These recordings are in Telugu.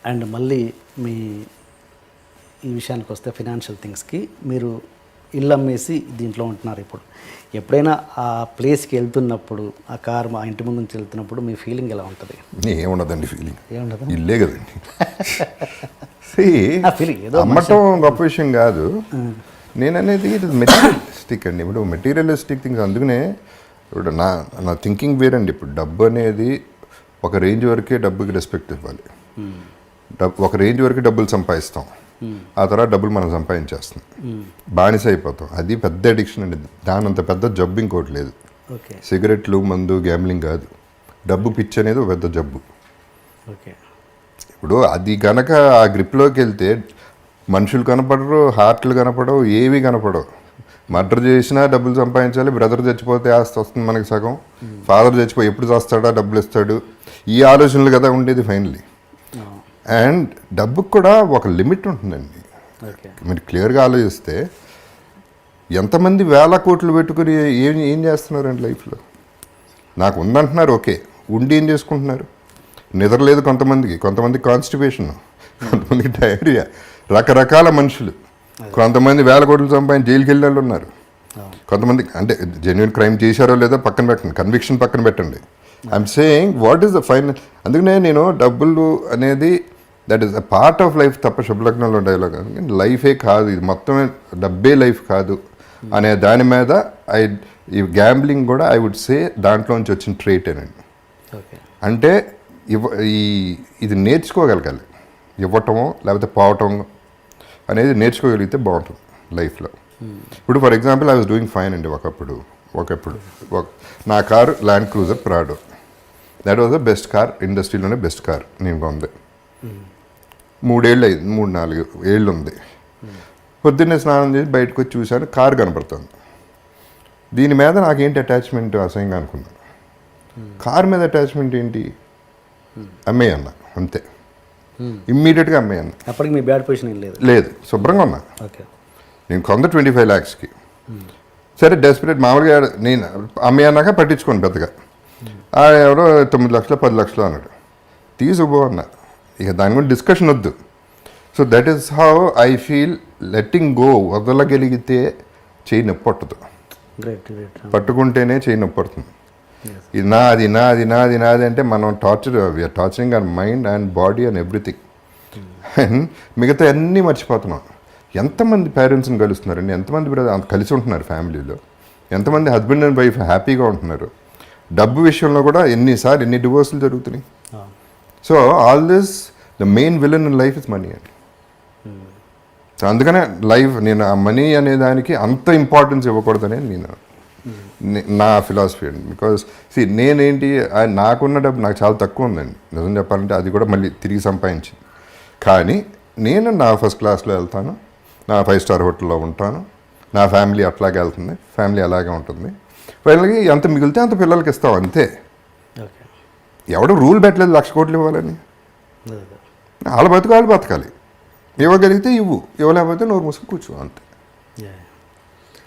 అండ్ మళ్ళీ మీ ఈ విషయానికి వస్తే ఫినాన్షియల్ థింగ్స్కి మీరు ఇల్లు అమ్మేసి దీంట్లో ఉంటున్నారు ఇప్పుడు. ఎప్పుడైనా ఆ ప్లేస్కి వెళ్తున్నప్పుడు ఆ కార్ మా ఇంటి ముందు నుంచి వెళ్తున్నప్పుడు మీ ఫీలింగ్ ఎలా ఉంటుంది? ఏముండదండి ఫీలింగ్, ఏముండదు, ఇల్లే కదండి. ఫీలింగ్ ఏదో అమ్మటం గొప్ప విషయం కాదు. నేను అనేది ఇది మెటీరియలిస్టిక్ అండి. ఇప్పుడు మెటీరియలిస్టిక్ థింగ్స్, అందుకనే ఇప్పుడు నా థింకింగ్ వేరండి. ఇప్పుడు డబ్బు అనేది ఒక రేంజ్ వరకే డబ్బుకి రెస్పెక్ట్ ఇవ్వాలి. ఒక రేంజ్ వరకు డబ్బులు సంపాదిస్తాం, ఆ తర్వాత డబ్బులు మనం సంపాదించేస్తాం, బానిస అయిపోతాం. అది పెద్ద అడిక్షన్ అండి. దానంత పెద్ద జబ్బు ఇంకోటి లేదు. సిగరెట్లు, మందు, గ్యాంబ్లింగ్ కాదు, డబ్బు పిచ్చి అనేది ఒక పెద్ద జబ్బు. ఇప్పుడు అది కనుక ఆ గ్రిప్లోకి వెళ్తే మనుషులు కనపడరు, హార్ట్లు కనపడవు, ఏవి కనపడవు. మర్డర్ చేసినా డబ్బులు సంపాదించాలి, బ్రదర్ చచ్చిపోతే ఆస్తి వస్తుంది మనకి సగం, ఫాదర్ చచ్చిపోయి ఎప్పుడు చేస్తాడా డబ్బులు ఇస్తాడు, ఈ ఆలోచనలు కదా ఉండేది ఫైనలీ. అండ్ డబ్బుకు కూడా ఒక లిమిట్ ఉంటుందండి. మీరు క్లియర్గా ఆలోచిస్తే ఎంతమంది వేల కోట్లు పెట్టుకుని ఏం చేస్తున్నారండి లైఫ్లో? నాకు ఉందంటున్నారు, ఓకే, ఉండి ఏం చేసుకుంటున్నారు? నిద్రలేదు కొంతమందికి కాన్స్టిపేషన్, కొంతమందికి డయేరియా, రకరకాల మనుషులు. కొంతమంది వేల కోట్లు సంపాదించి జైలుకి వెళ్ళే వాళ్ళు ఉన్నారు. కొంతమంది అంటే జెన్యున్ క్రైమ్ చేశారో లేదో పక్కన పెట్టండి, కన్విక్షన్ పక్కన పెట్టండి. I'm saying what is the final. అందుకనే నేను డబ్బులు అనేది that is a part of life తప్ప శుభలగ్నంలో డైలాగ్ లైఫే కాదు, ఇది మొత్తమే డబ్బే లైఫ్ కాదు అనే దాని మీద ఈ గ్యాంబ్లింగ్ కూడా ఐ వుడ్ సే దాంట్లోంచి వచ్చిన ట్రేటేనండి. అంటే ఇది నేర్చుకోగలగాలి, ఇవ్వటమో లేకపోతే పోవటం అనేది నేర్చుకోగలిగితే బాగుంటుంది లైఫ్లో. ఇప్పుడు for example I was doing fine అండి. ఒకప్పుడు నా car Land Cruiser Prado. That was the best car, ఇండస్ట్రీలోనే బెస్ట్ కార్ నేను కొంది. 3-4 ఏళ్ళు ఉంది. పొద్దున్నే స్నానం చేసి బయటకు వచ్చి చూశాను, కారు కనపడుతుంది. దీని మీద నాకేంటి అటాచ్మెంట్ అసహ్యంగా అనుకున్నాను. కారు మీద అటాచ్మెంట్ ఏంటి? అమ్మేయన్నా అంతే, ఇమ్మీడియట్గా అమ్మేయన్నా. అప్పటికి మీ బ్యాడ్ పొజిషన్ లేదు, శుభ్రంగా ఉన్నా. నేను కొంద 25 lakhsకి. సరే డెస్పరేట్ మామూలుగా నేను అమ్మేయన్నాక పట్టించుకోండి పెద్దగా. ఎవరో 9 లక్షలు 10 లక్షలు అన్నాడు, తీసుకుపో అన్నా. ఇక దాని గురించి డిస్కషన్ వద్దు. So that is how I feel. Letting go, వదలగలిగితే చేయి నొప్పి పట్టదు, పట్టుకుంటేనే చేయి నొప్పి పడుతుంది. ఇది నాది అంటే మనం we are torturing our mind and body and everything. And మిగతా అన్నీ మర్చిపోతున్నాం. ఎంతమంది పేరెంట్స్ని కలుస్తున్నారండి, ఎంతమంది కలిసి ఉంటున్నారు ఫ్యామిలీలో, ఎంతమంది హస్బెండ్ అండ్ వైఫ్ హ్యాపీగా ఉంటున్నారు. డబ్బు విషయంలో కూడా ఎన్ని డివోర్సులు జరుగుతున్నాయి. So all this the main villain in life is money అండి. సో అందుకనే నేను ఆ మనీ అనే దానికి అంత ఇంపార్టెన్స్ ఇవ్వకూడదనే నా ఫిలాసఫీ అండి. బికాజ్ నేనేంటి, నాకున్న డబ్బు నాకు చాలా తక్కువ ఉందండి నిజం చెప్పాలంటే. అది కూడా మళ్ళీ తిరిగి సంపాదించింది. కానీ నేను నా ఫస్ట్ క్లాస్లో వెళ్తాను, నా 5-star హోటల్లో ఉంటాను, నా ఫ్యామిలీ అట్లాగే వెళ్తుంది, ఫ్యామిలీ అలాగే ఉంటుంది. వాళ్ళకి ఎంత మిగిలితే అంత పిల్లలకి ఇస్తాం అంతే. ఎవడు రూల్ పెట్టలేదు 1,00,000 కోట్లు ఇవ్వాలని. వాళ్ళ వాళ్ళు బతకాలి. ఇవ్వగలిగితే ఇవ్వలేకపోతే నోరు మూసుకు కూర్చో అంతే.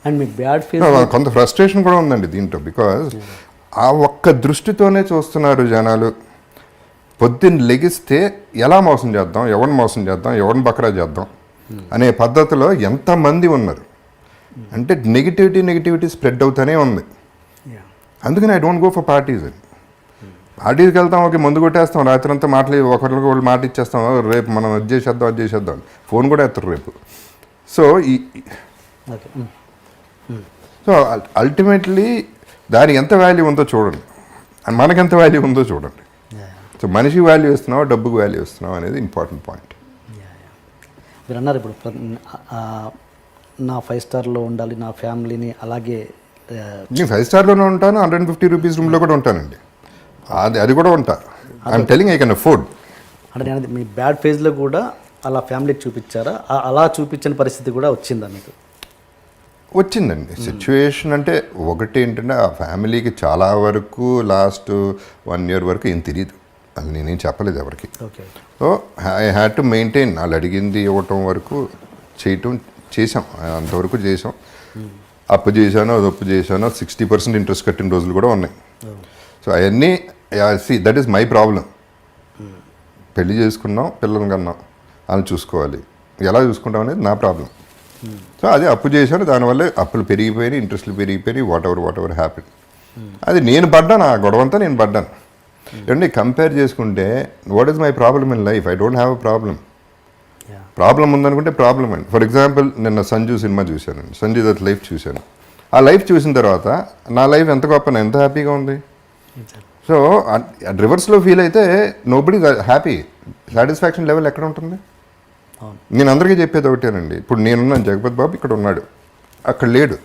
అండ్ మీకు బ్యాడ్ ఫీల్, కొంత ఫ్రస్ట్రేషన్ కూడా ఉందండి దీంట్లో. బికాజ్ ఆ ఒక్క దృష్టితోనే చూస్తున్నారు జనాలు. పొద్దున్న లెగిస్తే ఎలా మోసం చేద్దాం, ఎవరిని బకరా చేద్దాం అనే పద్ధతిలో ఎంతమంది ఉన్నారు అంటే నెగిటివిటీ స్ప్రెడ్ అవుతూనే ఉంది. అందుకని I don't go for parties అండి. పార్టీస్కి వెళ్తాం, ఓకే, ముందు కొట్టేస్తాం, రాత్రి అంతా ఒకరికి వాళ్ళు మాట ఇచ్చేస్తాం, రేపు మనం అది చేసేద్దాం ఫోన్ కూడా ఎత్తారు రేపు. సో అల్టిమేట్లీ దానికి ఎంత వాల్యూ ఉందో చూడండి, మనకెంత వాల్యూ ఉందో చూడండి. సో మనిషికి వాల్యూ ఇస్తున్నావా, డబ్బుకి వాల్యూ ఇస్తున్నావా అనేది ఇంపార్టెంట్ పాయింట్. మీరు అన్నారు ఇప్పుడు నా 5-starలో ఉండాలి, నా ఫ్యామిలీని అలాగే. నేను 5-starలోనే ఉంటాను, 150 రూపీస్ రూమ్లో కూడా ఉంటానండి. అది కూడా ఉంటా. I'm telling I can afford. అంటే నేను మీ బ్యాడ్ ఫేజ్లో కూడా అలా ఫ్యామిలీకి చూపించారా? అలా చూపించని పరిస్థితి కూడా వచ్చిందా మీకు? వచ్చిందండి సిచ్యువేషన్. అంటే ఒకటి ఏంటంటే ఆ ఫ్యామిలీకి చాలా వరకు లాస్ట్ 1 year వరకు ఏం తెలియదు, అది నేనేం చెప్పలేదు ఎవరికి. So I had to maintain. వాళ్ళు అడిగింది ఇవ్వటం వరకు చేసాం, అంతవరకు చేసాం. అప్పు చేశాను 60% ఇంట్రెస్ట్ కట్టిన రోజులు కూడా ఉన్నాయి. సో అవన్నీ దట్ ఈస్ మై ప్రాబ్లం. పెళ్లి చేసుకున్నాం, పిల్లల్ని కన్నాం, వాళ్ళని చూసుకోవాలి. ఎలా చూసుకుంటాం అనేది నా ప్రాబ్లం. సో అది అప్పు చేశాను, దానివల్ల అప్పులు పెరిగిపోయినాయి, ఇంట్రెస్ట్లు పెరిగిపోయినాయి, వాట్ ఎవర్ హ్యాపీ. అది నేను పడ్డాను, ఆ గొడవంతా నేను పడ్డాను. ఏమంటే కంపేర్ చేసుకుంటే what is my problem in life? I don't have a problem. Problem ఉందనుకుంటే ప్రాబ్లం అండి. ఫర్ ఎగ్జాంపుల్ నిన్న సంజు సినిమా చూశాను, సంజయ్ దత్ లైఫ్ చూశాను. ఆ లైఫ్ చూసిన తర్వాత నా లైఫ్ ఎంత గొప్ప, ఎంత హ్యాపీగా ఉంది. సో రివర్స్లో ఫీల్ అయితే నోబడీ హ్యాపీ. సాటిస్ఫాక్షన్ లెవెల్ ఎక్కడ ఉంటుంది? నేను అందరికీ చెప్పేది ఒకటేనండి. ఇప్పుడు నేనున్నాను, జగపతి బాబు ఇక్కడ ఉన్నాడు, అక్కడ లేడు,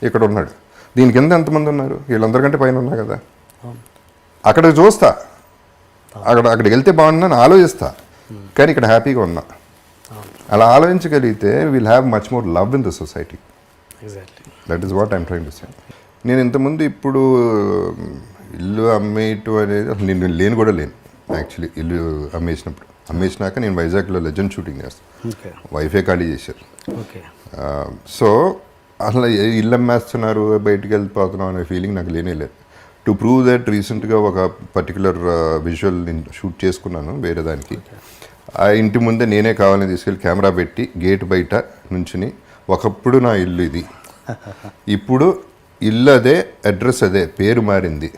ఇక్కడ ఉన్నాడు. దీని కింద ఎంతమంది ఉన్నారు? వీళ్ళందరికంటే పైన ఉన్నా కదా. అక్కడ చూస్తా, అక్కడికి వెళ్తే బాగుందని ఆలోచిస్తా, కానీ ఇక్కడ హ్యాపీగా ఉన్నా. అలా ఆలోచించగలిగితే will have much more love in the society. That is what I'm trying to say. నేను ఇంతకుముందు ఇప్పుడు ఇల్లు అమ్మేయటం అనేది అసలు నేను లేను కూడా లేను. యాక్చువల్లీ ఇల్లు అమ్మేసినాక నేను వైజాగ్లో లెజెండ్ షూటింగ్ చేస్తాను, వైఫే ఖాళీ చేశారు. సో అసలు ఇల్లు అమ్మేస్తున్నారు, బయటికి వెళ్ళిపోతున్నాం అనే ఫీలింగ్ నాకు లేనే లేదు. టు ప్రూవ్ దట్ రీసెంట్గా ఒక పర్టికులర్ విజువల్ నేను షూట్ చేసుకున్నాను వేరే దానికి. ఆ ఇంటి ముందే నేనే కావాలని తీసుకెళ్ళి కెమెరా పెట్టి గేట్ బయట నుంచుని, ఒకప్పుడు నా ఇల్లు ఇది, ఇప్పుడు ఇల్లు అదే, అడ్రస్ అదే, పేరు మారింది,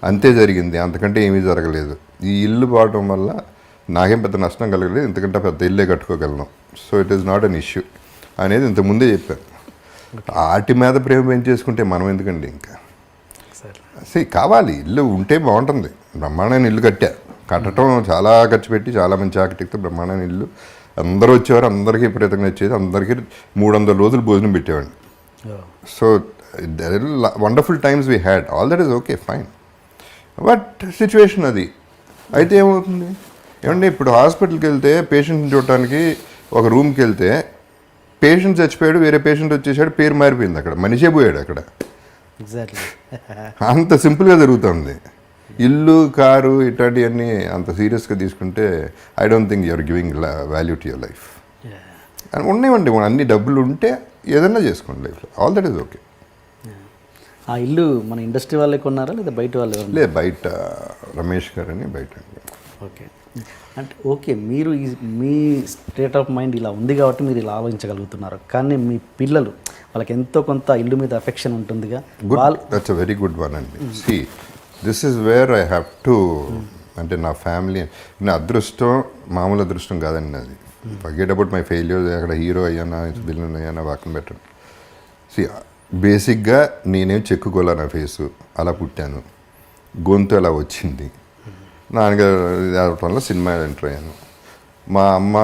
అంతే జరిగింది, అంతకంటే ఏమీ జరగలేదు. ఈ ఇల్లు పోవడం వల్ల నాకేం పెద్ద నష్టం కలగలేదు, ఎందుకంటే పెద్ద ఇల్లే కట్టుకోగలను. So it is not an issue అనేది ఇంతకుముందే చెప్పాను. వాటి మీద ప్రేమ పెంచేసుకుంటే మనం ఎందుకండి ఇంకా కావాలి. ఇల్లు ఉంటే బాగుంటుంది. బ్రహ్మాండమైన ఇల్లు కట్టడం చాలా ఖర్చు పెట్టి చాలా మంచి ఆర్కిటెక్ట్, బ్రహ్మాండమైన ఇల్లు, అందరూ వచ్చేవారు, అందరికీ విపరీతంగా వచ్చేది, అందరికీ 300 రోజులు భోజనం పెట్టేవాడిని. So there wonderful times we had, all that is okay fine. But situation అది అయితే ఏమవుతుంది ఏమంటే, ఇప్పుడు హాస్పిటల్కి వెళ్తే పేషెంట్ని చూడటానికి ఒక రూమ్కి వెళ్తే పేషెంట్ చచ్చిపోయాడు, వేరే పేషెంట్ వచ్చేసాడు, పేరు మారిపోయింది, అక్కడ మనిషే పోయాడు అక్కడ. అంత సింపుల్గా జరుగుతుంది. ఇల్లు, కారు ఇట్లాంటివన్నీ అంత సీరియస్గా తీసుకుంటే I don't think you are giving value to your life. ఉన్నాయండి, అన్ని డబ్బులు ఉంటే ఏదన్నా చేసుకోండి లైఫ్లో, ఆల్ దట్ ఈస్ ఓకే. ఆ ఇల్లు మన ఇండస్ట్రీ వాళ్ళే కొన్నారా లేదా బయట వాళ్ళు? లేదు, బయట రమేష్ గారు అని బయట. ఓకే, అంటే ఓకే, మీరు మీ స్టేట్ ఆఫ్ మైండ్ ఇలా ఉంది కాబట్టి మీరు ఇలా ఆలోచించగలుగుతున్నారు. కానీ మీ పిల్లలు, వాళ్ళకి ఎంతో కొంత ఇల్లు మీద అఫెక్షన్ ఉంటుందిగా. That's a very good one అండి. See this is where I have to, అంటే నా ఫ్యామిలీ, నా అదృష్టం మామూలు అదృష్టం కాదండి అది. ఫర్గెట్ అబౌట్ మై ఫెయిల్యూర్, అక్కడ హీరో అయ్యానా విలన్ అయ్యానా పక్కన పెట్టండి. సి బేసిక్గా నేనేం చెక్కుకోలే, నా ఫేసు అలా పుట్టాను, గొంతు అలా వచ్చింది, నాన్నగారు రావటం వల్ల సినిమా ఎంటర్ అయ్యాను. మా అమ్మ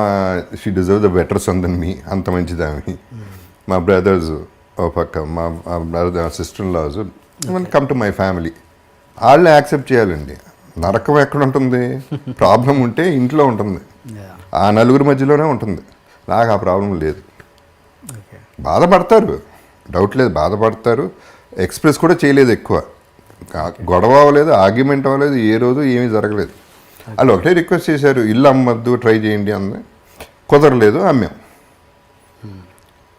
she deserve the better son than me, అంత మంచిదామి. మా బ్రదర్స్ ఓ పక్క, మా brother sister in laws, come to my family, వాళ్ళని యాక్సెప్ట్ చేయాలండి. నరకం ఎక్కడ ఉంటుంది? ప్రాబ్లం ఉంటే ఇంట్లో ఉంటుంది, ఆ నలుగురి మధ్యలోనే ఉంటుంది. నాకు ఆ ప్రాబ్లం లేదు. బాధపడతారు, డౌట్ లేదు, బాధపడతారు. ఎక్స్ప్రెస్ కూడా చేయలేదు ఎక్కువ, గొడవ అవ్వలేదు, ఆర్గ్యుమెంట్ అవ్వలేదు, ఏ రోజు ఏమీ జరగలేదు. వాళ్ళు ఒకటే రిక్వెస్ట్ చేశారు, ఇల్లు అమ్మద్దు, ట్రై చేయండి అంది, కుదరలేదు, అమ్మాం.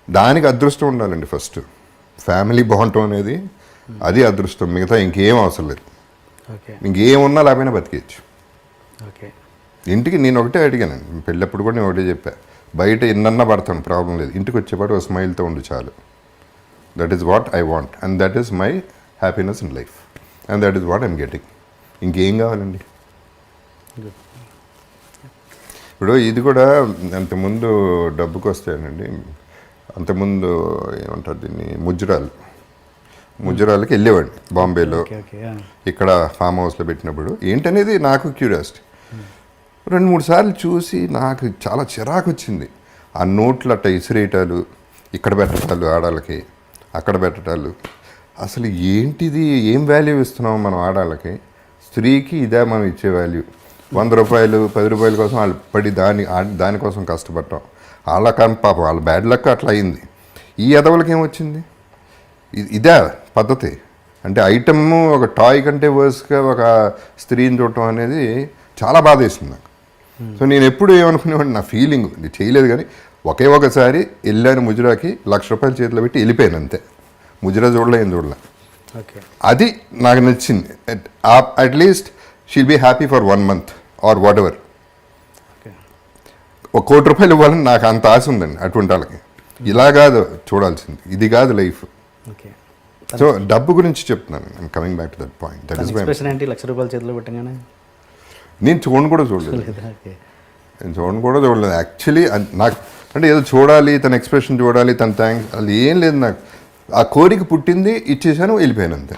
దానికి అదృష్టం ఉండాలండి ఫస్ట్. ఫ్యామిలీ బాగుంటాం అనేది అది అదృష్టం, మిగతా ఇంకేం అవసరం లేదు. ఇంకేమున్నా లేకపోయినా బతికేయచ్చు. ఇంటికి నేను ఒకటే అడిగానండి, పెళ్ళప్పుడు కూడా నేను ఒకటే చెప్పా, బయట ఎన్నన్నా పడతాను ప్రాబ్లం లేదు, ఇంటికి వచ్చేపాటు ఒక స్మైల్తో ఉండు చాలు. That is what I want and that is my happiness in life and that is what I'm getting. ఇంకేం కావాలండి? ఇప్పుడు ఇది కూడా అంతకుముందు డబ్బుకి వస్తాయండి, అంతకుముందు ఏమంటారు దీన్ని, ముజ్జరాలకి వెళ్ళేవాడిని బాంబేలో, ఇక్కడ ఫామ్ హౌస్లో పెట్టినప్పుడు. ఏంటనేది నాకు క్యూరియాసిటీ. 2-3 సార్లు చూసి నాకు చాలా చిరాకు వచ్చింది. ఆ నోట్లు అట్ట ఇసిరేయటాలు, ఇక్కడ పెట్టటాలు, ఆడాలకి అక్కడ పెట్టటాలు, అసలు ఏంటిది? ఏం వాల్యూ ఇస్తున్నాం మనం ఆడాలకి? స్త్రీకి ఇదే మనం ఇచ్చే వాల్యూ? 100 రూపాయలు 10 రూపాయల కోసం వాళ్ళు పడి దానికోసం కష్టపడటం. వాళ్ళ పాపం వాళ్ళ బ్యాడ్ లక్ అట్లా అయింది. ఈ ఎదవలకి ఏమొచ్చింది? ఇదే పద్ధతి అంటే? ఐటమ్ ఒక టాయ్ కంటే వర్స్గా ఒక స్త్రీని చూడటం అనేది చాలా బాధ వేస్తుంది నాకు. సో నేను ఎప్పుడు ఏమనుకునేవాడిని, నా ఫీలింగ్, నేను చేయలేదు కానీ ఒకే ఒకసారి వెళ్ళాను ముజరాకి, 1,00,000 రూపాయలు చేతిలో పెట్టి వెళ్ళిపోయాను అంతే. ముజరా చూడలే, ఏం చూడలే. అది నాకు నచ్చింది. At least she'll be happy for 1 month or whatever. ₹1,00,00,000 ఇవ్వాలని నాకు అంత ఆశ ఉందండి అటువంటి వాళ్ళకి. ఇలా కాదు చూడాల్సింది, ఇది కాదు లైఫ్. ఓకే. సో డబ్బు గురించి చెప్తున్నాను. I'm coming back to that point. That is expression ఏంటి ₹1,00,000 చేతిలో పెట్టగానే? నేను చూడను కూడా చూడలేదు. ఓకే. నేను చూడను కూడా చూడలేదు యాక్చువల్లీ. నాకు అంటే ఏదో చూడాలి, తన ఎక్స్ప్రెషన్ చూడాలి, తన థ్యాంక్స్, అది ఏం లేదు. నాకు ఆ కోరిక పుట్టింది, ఇచ్చేసాను, వెళ్ళిపోయాను అంతే.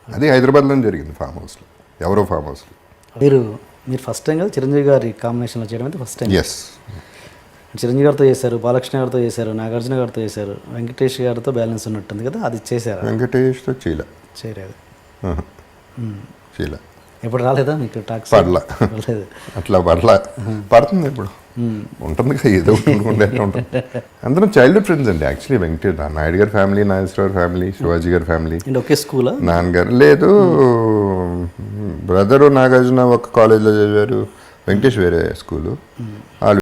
అది హైదరాబాద్లో జరిగింది, ఫామ్ హౌస్లో, ఎవరో ఫామ్ హౌస్లో. మీరు ఫస్ట్ టైం కదా చిరంజీవి గారి కాంబినేషన్లో చేయడం అయితే ఫస్ట్ టైం? ఎస్. చిరంజీవి గారితో చేశారు, బాలకృష్ణ గారితో చేశారు, నాగార్జున గారితో చేశారు, వెంకటేష్ గారితో బ్యాలెన్స్ ఉన్నట్టుంది కదా, అది చేశారు? వెంకటేష్తో చేయలేదు. చేయలే. ఎప్పుడు రాలేదా మీకు టాక్స్? పడలా. లేదు అట్లా పడలా. పడుతుంది ఇప్పుడు, ఉంటుంది కదా, ఏదో ఉంటుంది. అందరం చైల్డ్హుడ్ ఫ్రెండ్స్ అండి యాక్చువల్లీ. వెంకటేష్ నాయుడు గారి ఫ్యామిలీ, నాగేశ్వర ఫ్యామిలీ, శివాజీ గారి ఫ్యామిలీ. అండ్ ఒకే స్కూలా? నాన్నగారు లేదు, బ్రదరు నాగార్జున ఒక కాలేజ్లో చదివారు, వెంకటేష్ వేరే స్కూలు. వాళ్ళు